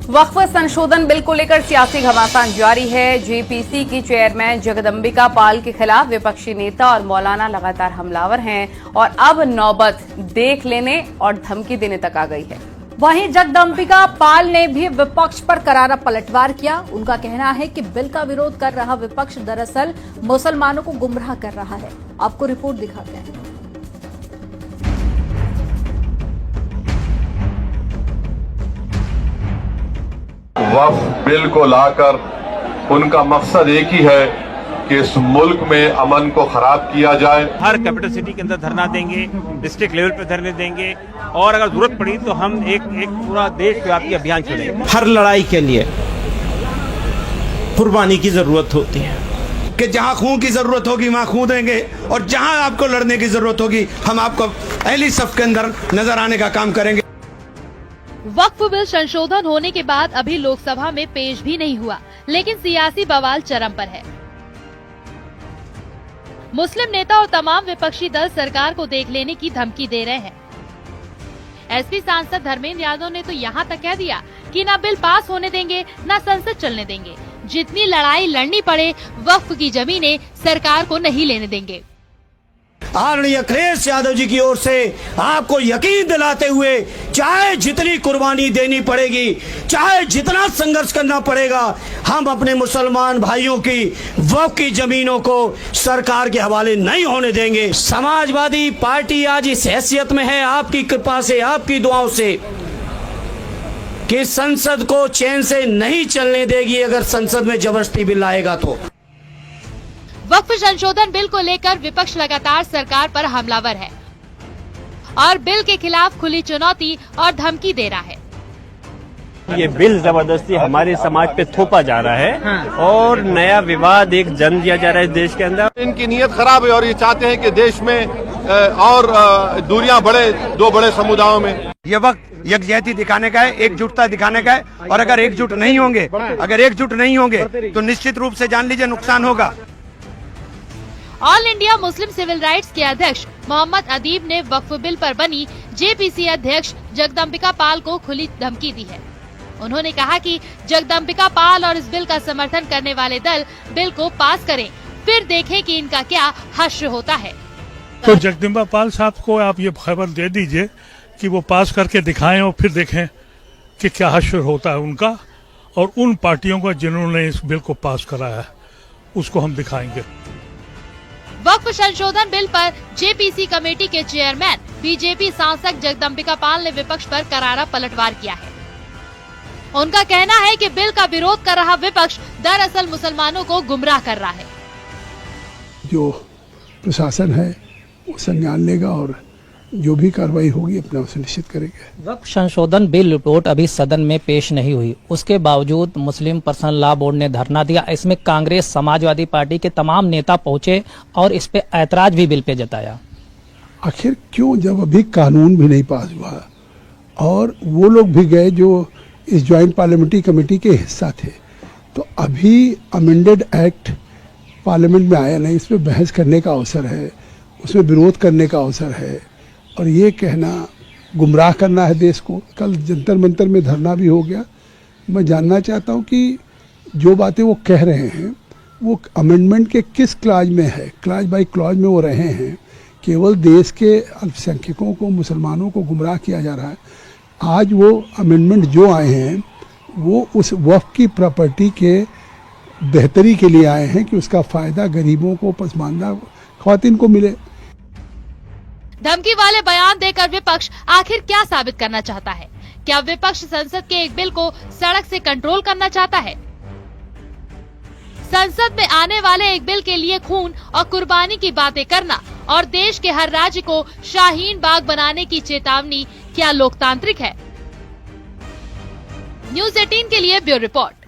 वक्फ संशोधन बिल को लेकर सियासी घमासान जारी है। जेपीसी की चेयरमैन जगदम्बिका पाल के खिलाफ विपक्षी नेता और मौलाना लगातार हमलावर हैं और अब नौबत देख लेने और धमकी देने तक आ गई है। वहीं जगदम्बिका पाल ने भी विपक्ष पर करारा पलटवार किया। उनका कहना है कि बिल का विरोध कर रहा विपक्ष दरअसल मुसलमानों को गुमराह कर रहा है। आपको रिपोर्ट दिखाते हैं। वक्फ बिल को लाकर उनका मकसद एक ही है कि इस मुल्क में अमन को खराब किया जाए। हर कैपिटल सिटी के अंदर धरना देंगे, डिस्ट्रिक्ट लेवल पे धरने देंगे और अगर जरूरत पड़ी तो हम एक पूरा देशव्यापी अभियान चलाएंगे। हर लड़ाई के लिए कुर्बानी की जरूरत होती है कि जहां खून की जरूरत होगी वहां खून देंगे और जहां आपको लड़ने की जरूरत होगी हम आपको पहली सफ के अंदर नजर आने का काम करेंगे। वक्फ बिल संशोधन होने के बाद अभी लोकसभा में पेश भी नहीं हुआ, लेकिन सियासी बवाल चरम पर है। मुस्लिम नेता और तमाम विपक्षी दल सरकार को देख लेने की धमकी दे रहे हैं। एसपी सांसद धर्मेंद्र यादव ने तो यहाँ तक कह दिया कि न बिल पास होने देंगे न संसद चलने देंगे। जितनी लड़ाई लड़नी पड़े वक्फ की जमीनें सरकार को नहीं लेने देंगे। आदरणीय अखिलेश यादव जी की ओर से आपको यकीन दिलाते हुए चाहे जितनी कुर्बानी देनी पड़ेगी, चाहे जितना संघर्ष करना पड़ेगा, हम अपने मुसलमान भाइयों की वक्फ की जमीनों को सरकार के हवाले नहीं होने देंगे। समाजवादी पार्टी आज इस हैसियत में है आपकी कृपा से, आपकी दुआओं से, कि संसद को चैन से नहीं चलने देगी अगर संसद में जबरदस्ती बिल आएगा तो। वक्फ संशोधन बिल को लेकर विपक्ष लगातार सरकार पर हमलावर है और बिल के खिलाफ खुली चुनौती और धमकी दे रहा है। ये बिल जबरदस्ती हमारे समाज पे थोपा जा रहा है और नया विवाद एक जन्म दिया जा रहा है देश के अंदर। इनकी नीयत खराब है और ये चाहते हैं कि देश में और दूरियां बढ़े दो बड़े समुदायों में। ये वक्त यकजहती दिखाने का है, एकजुटता दिखाने का है और अगर एकजुट नहीं होंगे तो निश्चित रूप से जान लीजिए नुकसान होगा। All India Muslim civil rights के अध्यक्ष मोहम्मद अदीब ने वक्फ बिल पर बनी जेपीसी अध्यक्ष जगदम्बिका पाल को खुली धमकी दी है। उन्होंने कहा कि जगदम्बिका पाल और इस बिल का समर्थन करने वाले दल बिल को पास करें, फिर देखें कि इनका क्या हश्र होता है। तो जगदम्बिका पाल साहब को आप ये खबर दे दीजिए कि वो पास करके दिखाएं और फिर देखें कि क्या हश्र होता है उनका, और उन पार्टियों का जिन्होंने इस बिल को पास कराया है उसको हम दिखाएंगे। वक्फ संशोधन बिल पर जेपीसी कमेटी के चेयरमैन बीजेपी सांसद जगदम्बिका पाल ने विपक्ष पर करारा पलटवार किया है। उनका कहना है कि बिल का विरोध कर रहा विपक्ष दरअसल मुसलमानों को गुमराह कर रहा है। जो प्रशासन है वो संज्ञान लेगा और जो भी कार्रवाई होगी अपना सुनिश्चित करेंगे। वक्फ संशोधन बिल रिपोर्ट अभी सदन में पेश नहीं हुई, उसके बावजूद मुस्लिम पर्सनल लॉ बोर्ड ने धरना दिया। इसमें कांग्रेस, समाजवादी पार्टी के तमाम नेता पहुंचे और इस पे ऐतराज भी बिल पे जताया। आखिर क्यों, जब अभी कानून भी नहीं पास हुआ और वो लोग भी गए जो इस ज्वाइंट पार्लियामेंट्री कमेटी के हिस्सा थे, तो अभी अमेंडेड एक्ट पार्लियामेंट में आया नहीं, इस पर बहस करने का अवसर है, उसमें विरोध करने का अवसर है और ये कहना गुमराह करना है देश को। कल जंतर मंतर में धरना भी हो गया। मैं जानना चाहता हूँ कि जो बातें वो कह रहे हैं वो अमेंडमेंट के किस क्लाज में है, क्लाज बाय क्लाज में वो रहे हैं। केवल देश के अल्पसंख्यकों को, मुसलमानों को गुमराह किया जा रहा है। आज वो अमेंडमेंट जो आए हैं वो उस वक्फ की प्रॉपर्टी के बेहतरी के लिए आए हैं कि उसका फ़ायदा गरीबों को, पसमानदा ख़वातीन को मिले। धमकी वाले बयान देकर विपक्ष आखिर क्या साबित करना चाहता है? क्या विपक्ष संसद के एक बिल को सड़क से कंट्रोल करना चाहता है? संसद में आने वाले एक बिल के लिए खून और कुर्बानी की बातें करना और देश के हर राज्य को शाहीन बाग बनाने की चेतावनी क्या लोकतांत्रिक है? न्यूज़ 18 के लिए ब्यूरो रिपोर्ट।